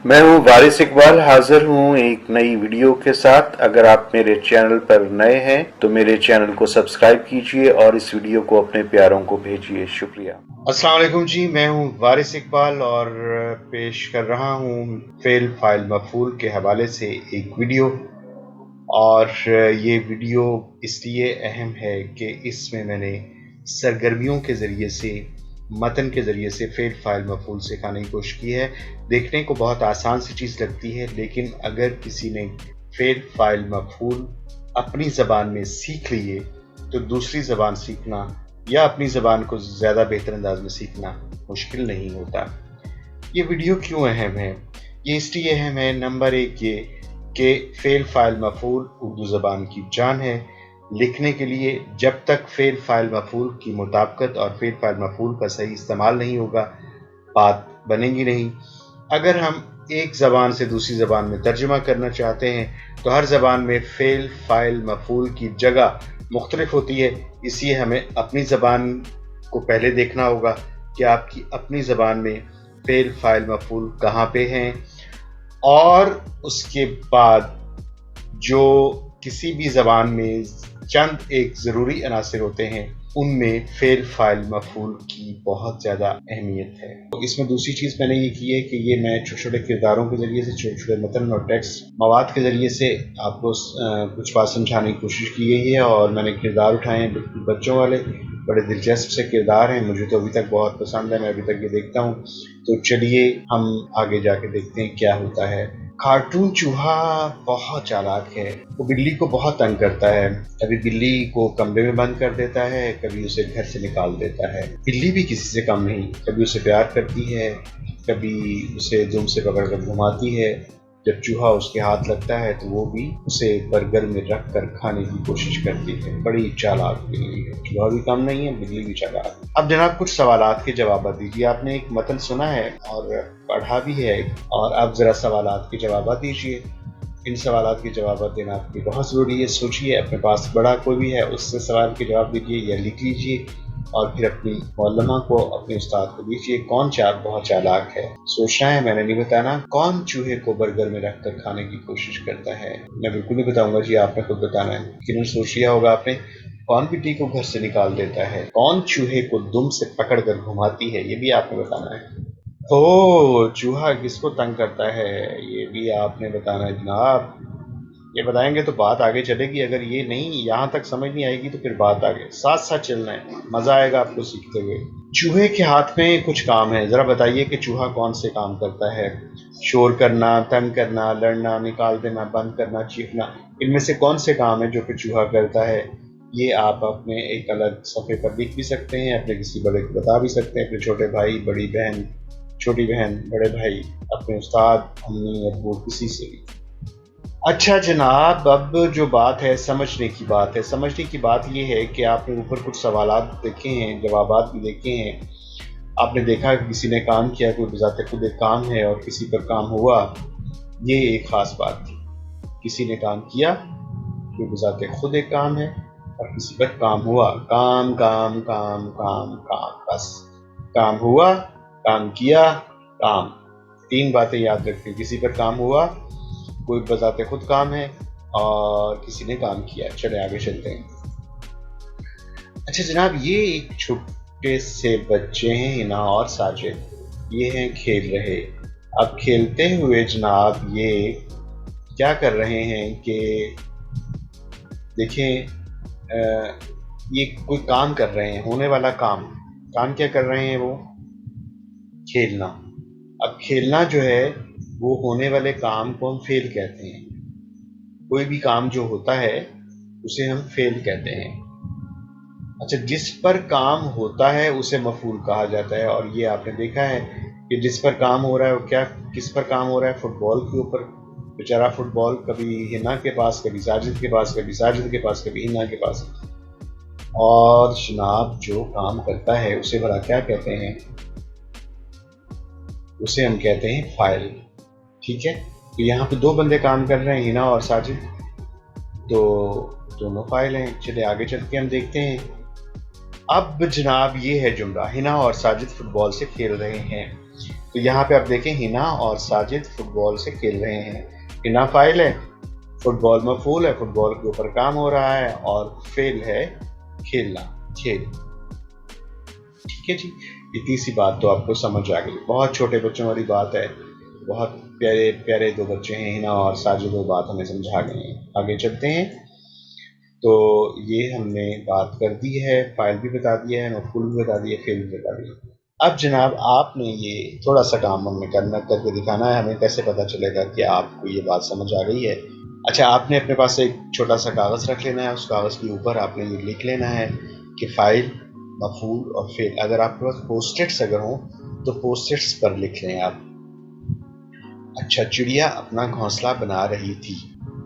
मैं हूं वारिस इकबाल, हाजिर हूं एक नई वीडियो के साथ। अगर आप मेरे चैनल पर नए हैं तो मेरे चैनल को सब्सक्राइब कीजिए और इस वीडियो को अपने प्यारों को भेजिए। शुक्रिया। अस्सलाम वालेकुम जी, मैं हूं वारिस इकबाल और पेश कर रहा हूं फेल फाइल मफूल के हवाले से एक वीडियो। और ये वीडियो इसलिए अहम है कि इसमें मैंने सरगर्मियों के ज़रिए से, मतन के ज़रिए से फेल फाइल मफूल सिखाने की कोशिश की है। देखने को बहुत आसान सी चीज़ लगती है, लेकिन अगर किसी ने फेल फाइल मफूल अपनी ज़बान में सीख लिए तो दूसरी ज़बान सीखना या अपनी ज़बान को ज़्यादा बेहतर अंदाज में सीखना मुश्किल नहीं होता। ये वीडियो क्यों अहम है? ये इसलिए अहम है, नंबर एक ये कि फेल फाइल मफूल उर्दू ज़बान की जान है। लिखने के लिए जब तक फेल फाइल मफूल की मुताबिकत और फेल फाइल मफूल का सही इस्तेमाल नहीं होगा, बात बनेगी नहीं। अगर हम एक ज़बान से दूसरी ज़बान में तर्जुमा करना चाहते हैं तो हर ज़बान में फेल फाइल मफूल की जगह मुख्तलिफ होती है, इसलिए हमें अपनी ज़बान को पहले देखना होगा कि आपकी अपनी ज़बान में फेल फाइल मफूल कहाँ पे हैं, और उसके बाद जो किसी भी ज़बान में चंद एक ज़रूरी अनासिर होते हैं उनमें फेल फाइल मफूल की बहुत ज़्यादा अहमियत है। तो इसमें दूसरी चीज़ मैंने ये की है कि ये मैं छोटे छोटे किरदारों के ज़रिए से, छोटे छोटे मतन और टेक्स्ट मवाद के ज़रिए से आपको कुछ बात समझाने की कोशिश की गई है। और मैंने किरदार उठाए हैं बिल्कुल बच्चों वाले, बड़े दिलचस्प से किरदार हैं, मुझे तो अभी तक बहुत पसंद है, मैं अभी तक ये देखता हूँ। तो चलिए हम आगे जाके देखते हैं क्या होता है। कार्टून चूहा बहुत चालाक है, वो बिल्ली को बहुत तंग करता है। कभी बिल्ली को कमरे में बंद कर देता है, कभी उसे घर से निकाल देता है। बिल्ली भी किसी से कम नहीं, कभी उसे प्यार करती है, कभी उसे दुम से पकड़ कर घुमाती है। जब चूहा उसके हाथ लगता है तो वो भी उसे बर्गर में रख कर खाने की कोशिश करती है। बड़ी चालाक बिल्ली है, चूहा भी कम नहीं है, बिल्ली भी चालाक। अब जनाब कुछ सवालात के जवाब दीजिए। आपने एक मतन सुना है और पढ़ा भी है, और अब ज़रा सवालात के जवाब दीजिए। इन सवालात के जवाब देना आपके बहुत ज़रूरी है। सोचिए, अपने पास बड़ा कोई भी है उससे सवाल के जवाब दीजिए या लिख लीजिए और फिर अपनी मौलमा को, अपने उस्ताद को दीजिए। कौन बहुत चालाक है, सोचना है, मैंने नहीं बताना। कौन चूहे को बर्गर में रख कर खाने की कोशिश करता है? मैं बिल्कुल नहीं बताऊंगा जी, आपने खुद बताना है। लेकिन सोच लिया होगा आपने। कौन बिल्ली को घर से निकाल देता है? कौन चूहे को दुम से पकड़ कर घुमाती है? ये भी आपने बताना है। ओ, चूहा किसको तंग करता है, ये भी आपने बताना है जनाब। ये बताएंगे तो बात आगे चलेगी। अगर ये नहीं, यहाँ तक समझ नहीं आएगी तो फिर बात आगे। साथ साथ चलना है, मजा आएगा आपको सीखते हुए। चूहे के हाथ में कुछ काम है, जरा बताइए कि चूहा कौन से काम करता है? शोर करना, तंग करना, लड़ना, निकाल देना, बंद करना, चीखना, इनमें से कौन से काम है जो कि चूहा करता है? ये आप अपने एक अलग सफ़े पर लिख भी सकते हैं, अपने किसी बड़े को बता भी सकते हैं, अपने छोटे भाई, बड़ी बहन, छोटी बहन, बड़े भाई, अपने उस्ताद, अम्मी, अब्बू, किसी से भी। अच्छा जनाब, अब जो बात है समझने की बात है। समझने की बात ये है कि आपने ऊपर कुछ सवालात देखे हैं, जवाबात भी देखे हैं। आपने देखा कि किसी ने काम किया, कोई बजाते खुद एक काम है और किसी पर काम हुआ। ये एक ख़ास बात थी, किसी ने काम किया, कोई बजाते खुद एक काम है और किसी पर काम हुआ। काम काम काम काम काम, बस काम हुआ, काम किया, काम। तीन बातें याद रखें, किसी पर काम हुआ, कोई बजाते खुद काम है और किसी ने काम किया। चले आगे चलते हैं। अच्छा जनाब, ये एक छोटे से बच्चे हैं, हिना और साजिद। ये हैं खेल रहे। अब खेलते हुए जनाब ये क्या कर रहे हैं कि देखें, ये कोई काम कर रहे हैं, होने वाला काम। काम क्या कर रहे हैं वो? खेलना। अब खेलना जो है वो होने वाले काम को हम फेल कहते हैं। कोई भी काम जो होता है उसे हम फेल कहते हैं। अच्छा, जिस पर काम होता है उसे मफूल कहा जाता है। और ये आपने देखा है कि जिस पर काम हो रहा है वो क्या, किस पर काम हो रहा है? फुटबॉल के ऊपर। बेचारा फुटबॉल कभी हिना के पास, कभी साजिद के पास, कभी साजिद के पास, कभी हिना के पास। और जनाब जो काम करता है उसे भला क्या कहते हैं? उसे हम कहते हैं फाइल। ठीक है, तो यहाँ पे दो बंदे काम कर रहे हैं, हिना और साजिद, तो दोनों फाइल हैं। चलिए आगे चल के हम देखते हैं। अब जनाब ये है जुमला, हिना और साजिद फुटबॉल से खेल रहे हैं। تو یہاں پہ آپ دیکھیں ہنا اور ساجد فٹ بال سے کھیل رہے ہیں. ہنا فاعل ہے، فٹ بال مفعول ہے، فٹ بال کے اوپر کام ہو رہا ہے، اور فعل ہے کھیلنا، کھیل. ٹھیک ہے جی، اتنی سی بات تو آپ کو سمجھ آ گئی. بہت چھوٹے بچوں والی بات ہے، بہت پیارے پیارے دو بچے ہیں ہنا اور ساجد، وہ بات ہمیں سمجھا گئے ہیں. آگے چلتے ہیں. تو یہ ہم نے بات کر دی ہے، فاعل بھی بتا دیا ہے، مفعول بھی بتا دیا، فعل بھی بتا دیا. اب جناب آپ نے یہ تھوڑا سا کام ہم نے کر کے دکھانا ہے. ہمیں کیسے پتہ چلے گا کہ آپ کو یہ بات سمجھ آ گئی ہے؟ اچھا، آپ نے اپنے پاس ایک چھوٹا سا کاغذ رکھ لینا ہے. اس کاغذ کے اوپر آپ نے یہ لکھ لینا ہے کہ فاعل، مفعول اور فعل. اگر آپ کے پاس پوسٹ-اٹس اگر ہوں تو پوسٹ-اٹس پر لکھ لیں آپ. اچھا، چڑیا اپنا گھونسلہ بنا رہی تھی.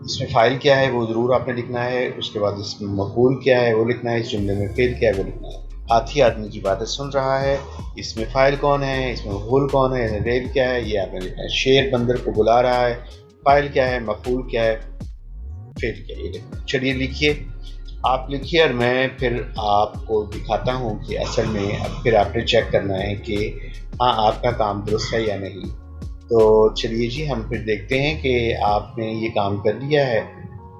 اس میں فاعل کیا ہے وہ ضرور آپ نے لکھنا ہے. اس کے بعد اس میں مفعول کیا ہے وہ لکھنا ہے. اس جملے میں فعل کیا ہے وہ لکھنا ہے. ہاتھی آدمی کی باتیں سن رہا ہے، اس میں فاعل کون ہے، اس میں مفعول کون ہے، ریل کیا ہے، یہ آپ نے لکھنا ہے. شیر بندر کو بلا رہا ہے، فاعل کیا ہے، مفعول کیا ہے، فعل کیا ہے، یہ لکھنا ہے. چلیے لکھیے، آپ لکھیے اور میں پھر آپ کو دکھاتا ہوں کہ اصل میں اب پھر آپ نے چیک کرنا ہے کہ ہاں آپ کا کام درست ہے یا نہیں. تو چلیے جی، ہم پھر دیکھتے ہیں کہ آپ نے یہ کام کر لیا ہے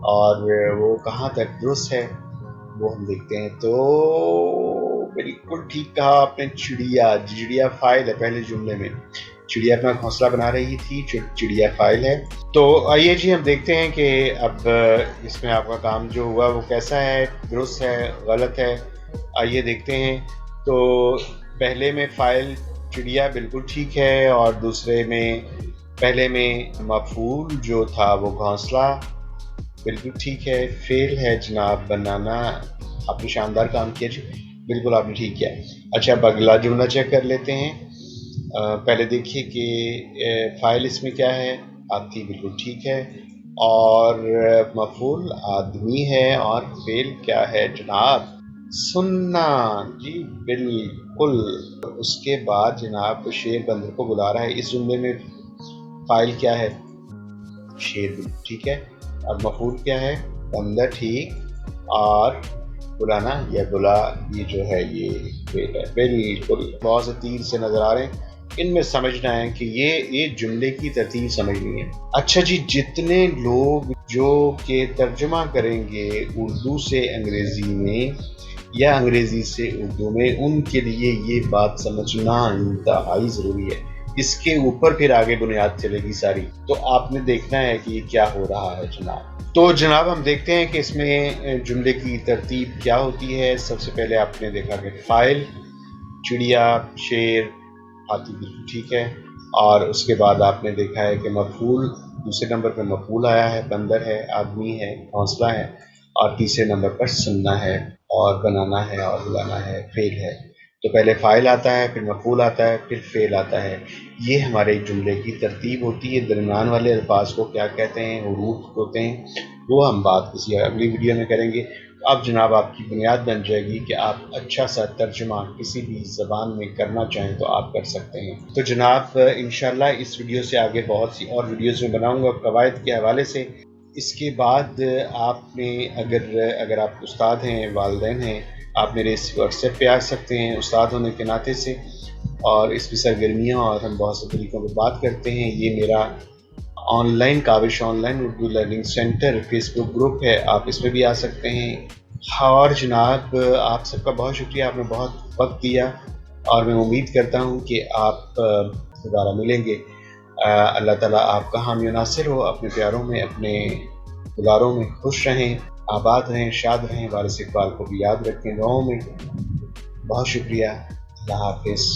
اور وہ کہاں تک درست ہے وہ ہم دیکھتے ہیں. تو بالکل ٹھیک کہا آپ نے. چڑیا فاعل ہے پہلے جملے میں. چڑیا اپنا گھونسلہ بنا رہی تھی، چڑیا فاعل ہے. تو آئیے جی ہم دیکھتے ہیں کہ اب اس میں آپ کا کام جو ہوا وہ کیسا ہے، درست ہے، غلط ہے. آئیے دیکھتے ہیں. تو پہلے میں فاعل چڑیا بالکل ٹھیک ہے، اور دوسرے میں پہلے میں مفعول جو تھا وہ گھونسلہ بالکل ٹھیک ہے. فعل ہے جناب بنانا. آپ نے شاندار کام کیا جی، بالکل آپ نے ٹھیک کیا. اچھا، اب اگلا جملہ چیک کر لیتے ہیں. پہلے دیکھیے کہ فاعل اس میں کیا ہے، ہاتھی، بالکل ٹھیک ہے. اور مفعول آدمی ہے، اور فعل کیا ہے جناب، سننا. جی بالکل. اس کے بعد جناب شیر بندر کو بلا رہا ہے. اس جملے میں فاعل کیا ہے، شیر، بالکل ٹھیک ہے. اور مفعول کیا ہے، بندر، ٹھیک. اور بلانا یا بلا، یہ جو ہے یہ فعل ہے. بالکل. بہت سے تیر سے نظر آ رہے ہیں، ان میں سمجھنا ہے کہ یہ جملے کی ترتیب سمجھنی ہے. اچھا جی، جتنے لوگ جو کہ ترجمہ کریں گے اردو سے انگریزی میں یا انگریزی سے اردو میں، ان کے لیے یہ بات سمجھنا انتہائی ضروری ہے. اس کے اوپر پھر آگے بنیاد چلے گی ساری. تو آپ نے دیکھنا ہے کہ یہ کیا ہو رہا ہے جناب. تو جناب ہم دیکھتے ہیں کہ اس میں جملے کی ترتیب کیا ہوتی ہے. سب سے پہلے آپ نے دیکھا کہ فاعل چڑیا، شیر، ہاتھی، بالکل ٹھیک ہے. اور اس کے بعد آپ نے دیکھا ہے کہ مفعول، دوسرے نمبر پہ مفعول آیا ہے، بندر ہے، آدمی ہے، گھونسلہ ہے. اور تیسرے نمبر پر سننا ہے اور بنانا ہے اور بلانا ہے، فعل ہے. تو پہلے فاعل آتا ہے، پھر مفعول آتا ہے، پھر فعل آتا ہے. یہ ہمارے جملے کی ترتیب ہوتی ہے. درمیان والے الفاظ کو کیا کہتے ہیں، حروف ہوتے ہیں. وہ ہم بات کسی اگلی ویڈیو میں کریں گے. اب جناب آپ کی بنیاد بن جائے گی کہ آپ اچھا سا ترجمہ کسی بھی زبان میں کرنا چاہیں تو آپ کر سکتے ہیں. تو جناب انشاءاللہ اس ویڈیو سے آگے بہت سی اور ویڈیوز میں بناؤں گا قواعد کے حوالے سے. اس کے بعد آپ نے اگر آپ استاد ہیں، والدین ہیں، آپ میرے اس واٹس ایپ پہ آ سکتے ہیں استاد ہونے کے ناطے سے. اور اس میں سرگرمیاں اور ہم بہت سے طریقوں پہ بات کرتے ہیں. یہ میرا online Kawish online Urdu learning centre facebook group ہے، آپ اس میں بھی آ سکتے ہیں. اور جناب آپ سب کا بہت شکریہ، آپ نے بہت وقت دیا، اور میں امید کرتا ہوں کہ آپ دوبارہ ملیں گے. اللہ تعالیٰ آپ کا حامی و ناصر ہو. اپنے پیاروں میں، اپنے دلاروں میں خوش رہیں، آباد رہیں، شاد رہیں. وارث اقبال کو بھی یاد رکھیں دعاؤں میں. بہت شکریہ. اللہ حافظ.